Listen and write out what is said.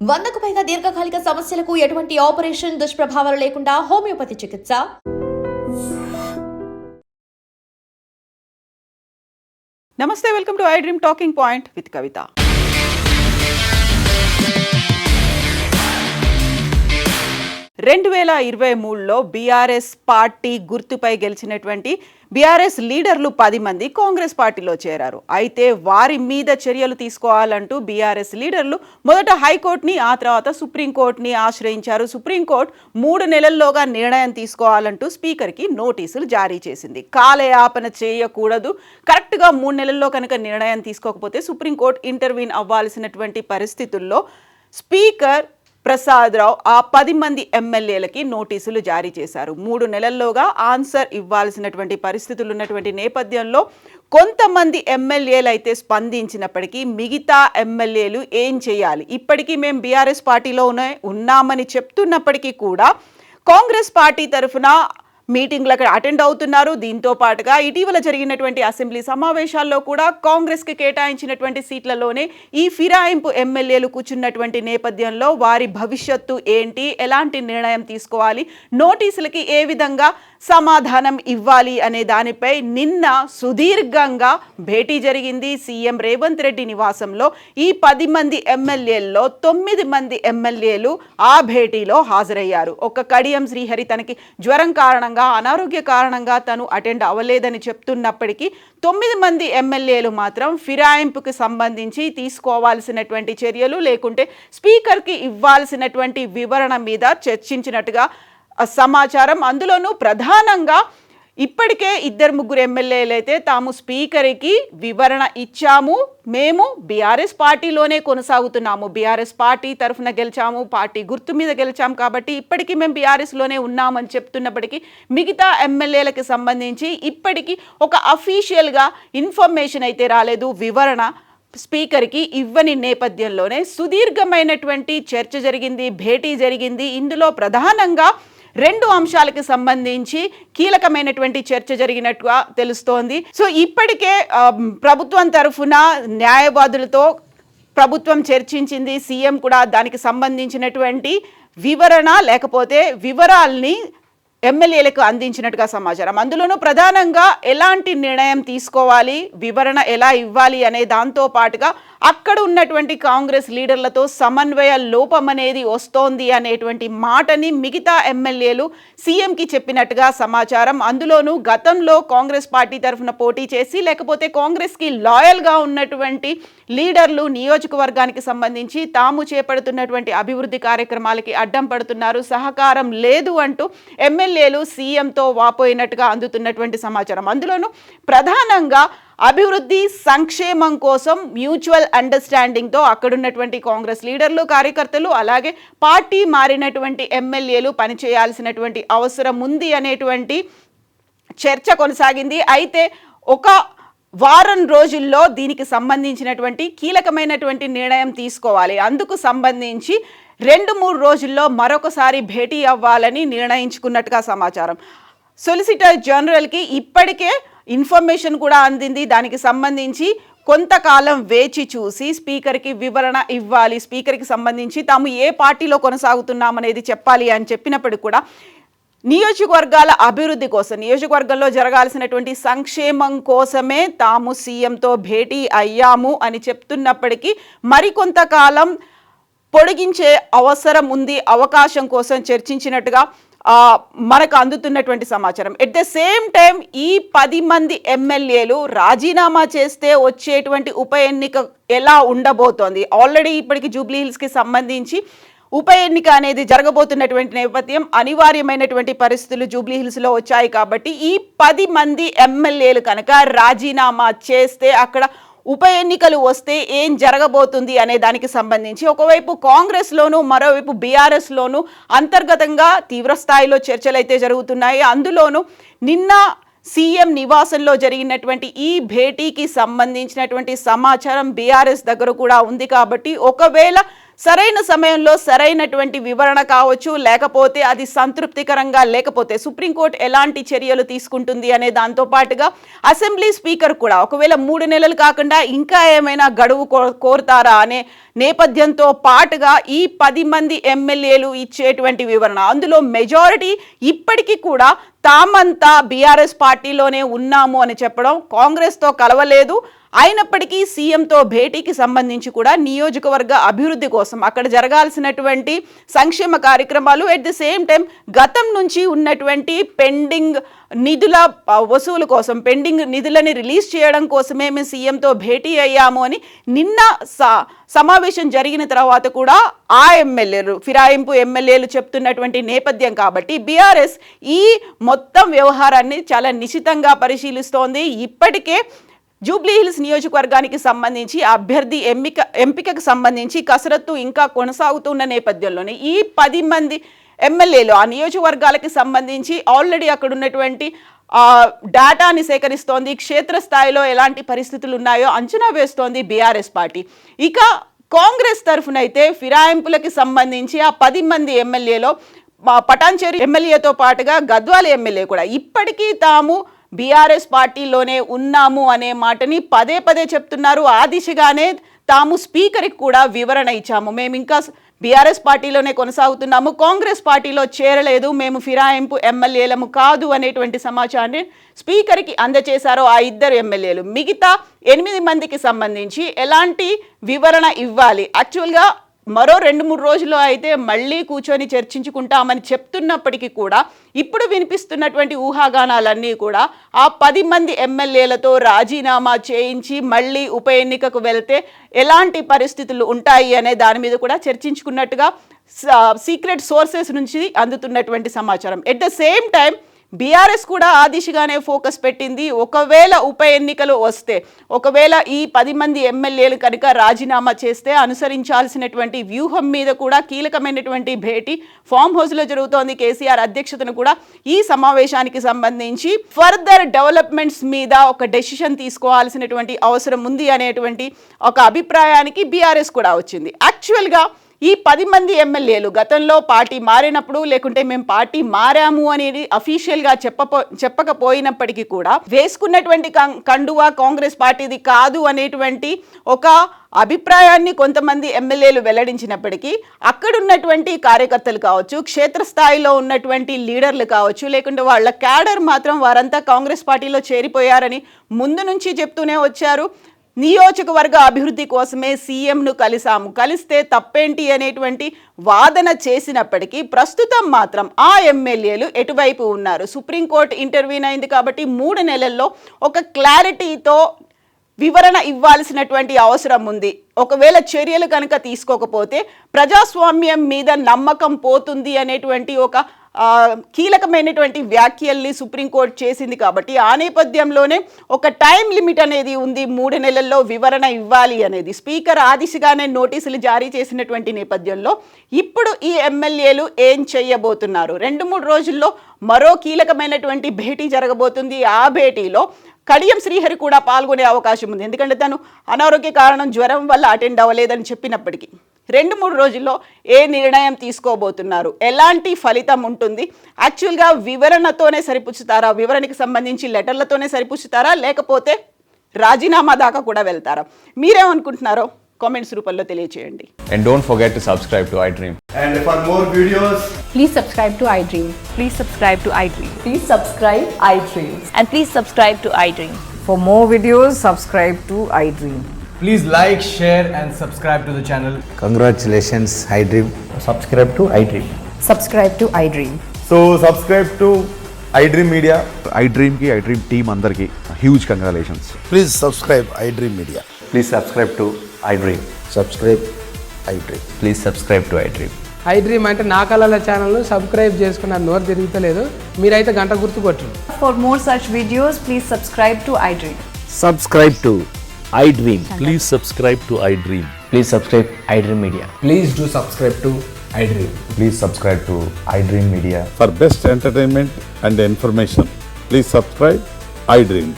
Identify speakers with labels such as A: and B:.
A: 100కు పైగా దీర్ఘకాలిక సమస్యలకు ఎటువంటి ఆపరేషన్ దుష్ప్రభావాలు లేకుండా హోమియోపతి చికిత్స.
B: నమస్తే, welcome to I dream talking point with Kavitha. రెండు 2023లో బీఆర్ఎస్ పార్టీ గుర్తుపై గెలిచినటువంటి బీఆర్ఎస్ లీడర్లు 10 మంది కాంగ్రెస్ పార్టీలో చేరారు. అయితే వారి మీద చర్యలు తీసుకోవాలంటూ బీఆర్ఎస్ లీడర్లు మొదట హైకోర్టుని, ఆ తర్వాత సుప్రీంకోర్టుని ఆశ్రయించారు. సుప్రీంకోర్టు 3 నెలల్లోగా నిర్ణయం తీసుకోవాలంటూ స్పీకర్కి నోటీసులు జారీ చేసింది. కాలయాపన చేయకూడదు, కరెక్ట్గా 3 నెలల్లో కనుక నిర్ణయం తీసుకోకపోతే సుప్రీంకోర్టు ఇంటర్వీన్ అవ్వాల్సినటువంటి పరిస్థితుల్లో స్పీకర్ ప్రసాద్ రావు ఆ 10 మంది ఎమ్మెల్యేలకి నోటీసులు జారీ చేశారు. 3 నెలల్లోగా ఆన్సర్ ఇవ్వాల్సినటువంటి పరిస్థితులు ఉన్నటువంటి నేపథ్యంలో కొంతమంది ఎమ్మెల్యేలు అయితే స్పందించినప్పటికీ మిగతా ఎమ్మెల్యేలు ఏం చేయాలి? ఇప్పటికీ మేము బీఆర్ఎస్ పార్టీలో ఉన్నామని చెప్తున్నప్పటికీ కూడా కాంగ్రెస్ పార్టీ తరఫున మీటింగ్లకు అటెండ్ అవుతున్నారు. దీంతో పాటుగా ఇటీవల జరిగినటువంటి అసెంబ్లీ సమావేశాల్లో కూడా కాంగ్రెస్కి కేటాయించినటువంటి సీట్లలోనే ఈ ఫిరాయింపు ఎమ్మెల్యేలు కూర్చున్నటువంటి నేపథ్యంలో వారి భవిష్యత్తు ఏంటి, ఎలాంటి నిర్ణయం తీసుకోవాలి, నోటీసులకి ఏ విధంగా సమాధానం ఇవ్వాలి అనే దానిపై నిన్న సుదీర్ఘంగా భేటీ జరిగింది సీఎం రేవంత్ రెడ్డి నివాసంలో. ఈ 10 మంది ఎమ్మెల్యేల్లో 9 మంది ఎమ్మెల్యేలు ఆ భేటీలో హాజరయ్యారు. ఒక కడియం శ్రీహరి తనకి జ్వరం కారణంగా, అనారోగ్య కారణంగా తను అటెండ్ అవ్వలేదని చెప్తున్నప్పటికీ 9 మంది ఎమ్మెల్యేలు మాత్రం ఫిరాయింపుకి సంబంధించి తీసుకోవాల్సినటువంటి చర్యలు, లేకుంటే స్పీకర్కి ఇవ్వాల్సినటువంటి వివరణ మీద చర్చించినట్టుగా సమాచారం. అందులోనూ ప్రధానంగా ఇప్పటికే 2-3 ఎమ్మెల్యేలు అయితే తాము స్పీకర్కి వివరణ ఇచ్చాము, మేము బీఆర్ఎస్ పార్టీలోనే కొనసాగుతున్నాము, బీఆర్ఎస్ పార్టీ తరఫున గెలిచాము, పార్టీ గుర్తు మీద గెలిచాము, కాబట్టి ఇప్పటికీ మేము బీఆర్ఎస్లోనే ఉన్నామని చెప్తున్నప్పటికీ మిగతా ఎమ్మెల్యేలకు సంబంధించి ఇప్పటికీ ఒక అఫీషియల్గా ఇన్ఫర్మేషన్ అయితే రాలేదు. వివరణ స్పీకర్కి ఇవ్వని నేపథ్యంలోనే సుదీర్ఘమైనటువంటి చర్చ జరిగింది, భేటీ జరిగింది. ఇందులో ప్రధానంగా 2 అంశాలకు సంబంధించి కీలకమైనటువంటి చర్చ జరిగినట్టుగా తెలుస్తోంది. సో ఇప్పటికే ప్రభుత్వం తరఫున న్యాయవాదులతో ప్రభుత్వం చర్చించింది. సీఎం కూడా దానికి సంబంధించినటువంటి వివరణ లేకపోతే వివరాల్ని ఎమ్మెల్యేలకు అందించినట్టుగా సమాచారం. అందులోనూ ప్రధానంగా ఎలాంటి నిర్ణయం తీసుకోవాలి, వివరణ ఎలా ఇవ్వాలి అనే దాంతో పాటుగా అక్కడ ఉన్నటువంటి కాంగ్రెస్ లీడర్లతో సమన్వయ లోపం అనేది వస్తోంది అనేటువంటి మాటని మిగతా ఎమ్మెల్యేలు సీఎంకి చెప్పినట్టుగా సమాచారం. అందులోనూ గతంలో కాంగ్రెస్ పార్టీ తరఫున పోటీ చేసి లేకపోతే కాంగ్రెస్కి లాయల్గా ఉన్నటువంటి లీడర్లు నియోజకవర్గానికి సంబంధించి తాము చేపడుతున్నటువంటి అభివృద్ధి కార్యక్రమాలకి అడ్డం పడుతున్నారు, సహకారం లేదు అంటూ ఎమ్మెల్యేలు సీఎంతో వాపోయినట్టుగా అందుతున్నటువంటి సమాచారం. అందులోనూ ప్రధానంగా అభివృద్ధి సంక్షేమం కోసం మ్యూచువల్ అండర్స్టాండింగ్తో అక్కడున్నటువంటి కాంగ్రెస్ లీడర్లు, కార్యకర్తలు, అలాగే పార్టీ మారినటువంటి ఎమ్మెల్యేలు పనిచేయాల్సినటువంటి అవసరం ఉంది అనేటువంటి చర్చ కొనసాగింది. అయితే ఒక వారం రోజుల్లో దీనికి సంబంధించినటువంటి కీలకమైనటువంటి నిర్ణయం తీసుకోవాలి. అందుకు సంబంధించి 2-3 రోజుల్లో మరొకసారి భేటీ అవ్వాలని నిర్ణయించుకున్నట్టుగా సమాచారం. సొలిసిటర్ జనరల్కి ఇప్పటికే ఇన్ఫర్మేషన్ కూడా అందింది. దానికి సంబంధించి కొంతకాలం వేచి చూసి స్పీకర్కి వివరణ ఇవ్వాలి, స్పీకర్కి సంబంధించి తాము ఏ పార్టీలో కొనసాగుతున్నామనేది చెప్పాలి అని చెప్పినప్పటికీ కూడా నియోజకవర్గాల అభివృద్ధి కోసం, నియోజకవర్గంలో జరగాల్సినటువంటి సంక్షేమం కోసమే తాము సీఎంతో భేటీ అయ్యాము అని చెప్తున్నప్పటికీ మరికొంతకాలం పొడిగించే అవసరం ఉంది, అవకాశం కోసం చర్చించినట్టుగా మనకు అందుతున్నటువంటి సమాచారం. ఎట్ ద సేమ్ టైం ఈ 10 మంది ఎమ్మెల్యేలు రాజీనామా చేస్తే వచ్చేటువంటి ఉప ఎన్నిక ఎలా ఉండబోతోంది? ఆల్రెడీ ఇప్పటికి జూబ్లీ హిల్స్కి సంబంధించి ఉప ఎన్నిక అనేది జరగబోతున్నటువంటి నేపథ్యం, అనివార్యమైనటువంటి పరిస్థితులు జూబ్లీ హిల్స్లో వచ్చాయి. కాబట్టి ఈ 10 మంది ఎమ్మెల్యేలు కనుక రాజీనామా చేస్తే అక్కడ ఉప ఎన్నికలు వస్తే ఏం జరగబోతుంది అనే దానికి సంబంధించి ఒకవైపు కాంగ్రెస్లోనూ మరోవైపు బీఆర్ఎస్లోనూ అంతర్గతంగా తీవ్రస్థాయిలో చర్చలు అయితే జరుగుతున్నాయి. అందులోనూ నిన్న సీఎం నివాసంలో జరిగినటువంటి ఈ భేటీకి సంబంధించినటువంటి సమాచారం బీఆర్ఎస్ దగ్గర కూడా ఉంది. కాబట్టి ఒకవేళ సరైన సమయంలో సరైనటువంటి వివరణ కావచ్చు, లేకపోతే అది సంతృప్తికరంగా లేకపోతే సుప్రీంకోర్టు ఎలాంటి చర్యలు తీసుకుంటుంది అనే దాంతో పాటుగా అసెంబ్లీ స్పీకర్ కూడా ఒకవేళ 3 నెలలు కాకుండా ఇంకా ఏమైనా గడువు కోరుతారా అనే నేపథ్యంతో పాటుగా ఈ 10 మంది ఎమ్మెల్యేలు ఇచ్చేటువంటి వివరణ, అందులో మెజారిటీ ఇప్పటికీ కూడా తామంతా బీఆర్ఎస్ పార్టీలోనే ఉన్నాము అని చెప్పడం, కాంగ్రెస్తో కలవలేదు, అయినప్పటికీ సీఎంతో భేటీకి సంబంధించి కూడా నియోజకవర్గ అభివృద్ధి కోసం అక్కడ జరగాల్సినటువంటి సంక్షేమ కార్యక్రమాలు, ఎట్ ది సేమ్ టైం గతం నుంచి ఉన్నటువంటి పెండింగ్ నిధుల వసూలు కోసం, పెండింగ్ నిధులని రిలీజ్ చేయడం కోసమే మేము సీఎంతో భేటీ అయ్యాము అని నిన్న సమావేశం జరిగిన తర్వాత కూడా ఆ ఎమ్మెల్యేలు, ఫిరాయింపు ఎమ్మెల్యేలు చెప్తున్నటువంటి నేపథ్యం కాబట్టి బీఆర్ఎస్ ఈ మొత్తం వ్యవహారాన్ని చాలా నిశితంగా పరిశీలిస్తోంది. ఇప్పటికే జూబ్లీహిల్స్ నియోజకవర్గానికి సంబంధించి అభ్యర్థి ఎంపికకు సంబంధించి కసరత్తు ఇంకా కొనసాగుతున్న నేపథ్యంలోనే ఈ 10 మంది ఎమ్మెల్యేలు ఆ నియోజకవర్గాలకి సంబంధించి ఆల్రెడీ అక్కడ ఉన్నటువంటి డేటాని సేకరిస్తోంది, క్షేత్రస్థాయిలో ఎలాంటి పరిస్థితులు ఉన్నాయో అంచనా వేస్తోంది బీఆర్ఎస్ పార్టీ. ఇక కాంగ్రెస్ తరఫునైతే ఫిరాయింపులకి సంబంధించి ఆ 10 మంది ఎమ్మెల్యేలో పటాన్చేరు ఎమ్మెల్యేతో పాటుగా గద్వాల ఎమ్మెల్యే కూడా ఇప్పటికీ తాము బీఆర్ఎస్ పార్టీలోనే ఉన్నాము అనే మాటని పదే పదే చెప్తున్నారు. ఆ దిశగానే తాము స్పీకర్కి కూడా వివరణ ఇచ్చాము, మేము ఇంకా బీఆర్ఎస్ పార్టీలోనే కొనసాగుతున్నాము, కాంగ్రెస్ పార్టీలో చేరలేదు, మేము ఫిరాయింపు ఎమ్మెల్యేలము కాదు అనేటువంటి సమాచారాన్ని స్పీకర్కి అందజేశారు ఆ 2 ఎమ్మెల్యేలు. మిగతా 8 మందికి సంబంధించి ఎలాంటి వివరణ ఇవ్వాలి, యాక్చువల్గా మరో 2-3 రోజుల్లో అయితే మళ్ళీ కూర్చొని చర్చించుకుంటామని చెప్తున్నప్పటికీ కూడా ఇప్పుడు వినిపిస్తున్నటువంటి ఊహాగానాలన్నీ కూడా ఆ 10 మంది ఎమ్మెల్యేలతో రాజీనామా చేయించి మళ్ళీ ఉప ఎన్నికకు వెళ్తే ఎలాంటి పరిస్థితులు ఉంటాయి అనే దాని మీద కూడా చర్చించుకున్నట్టుగా సీక్రెట్ సోర్సెస్ నుంచి అందుతున్నటువంటి సమాచారం. At the same time BRS కూడా ఆ దిశగానే ఫోకస్ పెట్టింది. ఒకవేళ ఉప ఎన్నికలు వస్తే, ఒకవేళ ఈ 10 మంది ఎమ్మెల్యేలు కనుక రాజీనామా చేస్తే అనుసరించాల్సినటువంటి వ్యూహం మీద కూడా కీలకమైనటువంటి భేటీ ఫామ్ హౌస్లో జరుగుతోంది. కేసీఆర్ అధ్యక్షతను కూడా ఈ సమావేశానికి సంబంధించి ఫర్దర్ డెవలప్మెంట్స్ మీద ఒక డెసిషన్ తీసుకోవాల్సినటువంటి అవసరం ఉంది అనేటువంటి ఒక అభిప్రాయానికి బీఆర్ఎస్ కూడా వచ్చింది. యాక్చువల్గా ఈ 10 మంది ఎమ్మెల్యేలు గతంలో పార్టీ మారినప్పుడు, లేకుంటే మేము పార్టీ మారాము అనేది అఫీషియల్గా చెప్పకపోయినప్పటికీ కూడా వేసుకున్నటువంటి కండువా కాంగ్రెస్ పార్టీది కాదు అనేటువంటి ఒక అభిప్రాయాన్ని కొంతమంది ఎమ్మెల్యేలు వెల్లడించినప్పటికీ అక్కడున్నటువంటి కార్యకర్తలు కావచ్చు, క్షేత్రస్థాయిలో ఉన్నటువంటి లీడర్లు కావచ్చు, లేకుంటే వాళ్ళ క్యాడర్ మాత్రం వారంతా కాంగ్రెస్ పార్టీలో చేరిపోయారని ముందు నుంచి చెప్తూనే వచ్చారు. నియోజకవర్గ అభివృద్ధి కోసమే సీఎంను కలిస్తే తప్పేంటి అనేటువంటి వాదన చేసినప్పటికీ ప్రస్తుతం మాత్రం ఆ ఎమ్మెల్యేలు ఎటువైపు ఉన్నారు. సుప్రీంకోర్టు ఇంటర్వ్యూన్ అయింది కాబట్టి 3 నెలల్లో ఒక క్లారిటీతో వివరణ ఇవ్వాల్సినటువంటి అవసరం ఉంది. ఒకవేళ చర్యలు కనుక తీసుకోకపోతే ప్రజాస్వామ్యం మీద నమ్మకం పోతుంది అనేటువంటి ఒక కీలకమైనటువంటి వ్యాఖ్యల్ని సుప్రీంకోర్టు చేసింది కాబట్టి ఆ నేపథ్యంలోనే ఒక టైం లిమిట్ అనేది ఉంది, 3 నెలల్లో వివరణ ఇవ్వాలి అనేది. స్పీకర్ ఆ దిశగానే నోటీసులు జారీ చేసినటువంటి నేపథ్యంలో ఇప్పుడు ఈ ఎమ్మెల్యేలు ఏం చేయబోతున్నారు? 2-3 రోజుల్లో మరో కీలకమైనటువంటి భేటీ జరగబోతుంది. ఆ భేటీలో కడియం శ్రీహరి కూడా పాల్గొనే అవకాశం ఉంది, ఎందుకంటే తను అనారోగ్య కారణం జ్వరం వల్ల అటెండ్ అవ్వలేదని చెప్పినప్పటికీ 2-3 రోజుల్లో ఏ నిర్ణయం తీసుకోబోతున్నారు, ఎలాంటి ఫలితం ఉంటుంది, యాక్చువల్గా వివరణతోనే సరిపుచ్చుతారా, వివరణకి సంబంధించి లెటర్లతోనే సరిపుచ్చుతారా, లేకపోతే రాజీనామా దాకా కూడా వెళ్తారా? మీరేమనుకుంటున్నారో కామెంట్స్ రూపంలో తెలియజేయండి.
C: And don't forget to subscribe to iDream.
D: And for more videos,
E: please subscribe to iDream.
F: Please subscribe to iDream.
E: Please subscribe iDream.
F: And please subscribe to iDream.
E: For more videos, subscribe to iDream.
D: please like, share and subscribe to the channel.
G: Congratulations, iDream.
H: Subscribe to iDream.
E: Subscribe to iDream.
H: So subscribe to iDream Media.
I: iDream ki iDream team andarki huge congratulations.
G: Please subscribe iDream Media.
H: Please subscribe to iDream.
G: Subscribe iDream.
H: Please subscribe to iDream.
J: iDream అంటే నా కళల ఛానల్ను subscribe చేసుకున్న నోరు తిరుగుతలేదు, మీరైతే గంట గుర్తు కొట్టండి.
E: For more such videos, please subscribe to iDream.
K: Subscribe to iDream.
L: Please subscribe to iDream.
H: Please subscribe iDream Media.
D: Please do subscribe to iDream.
H: Please subscribe to iDream Media.
I: For best entertainment and information, please subscribe iDream.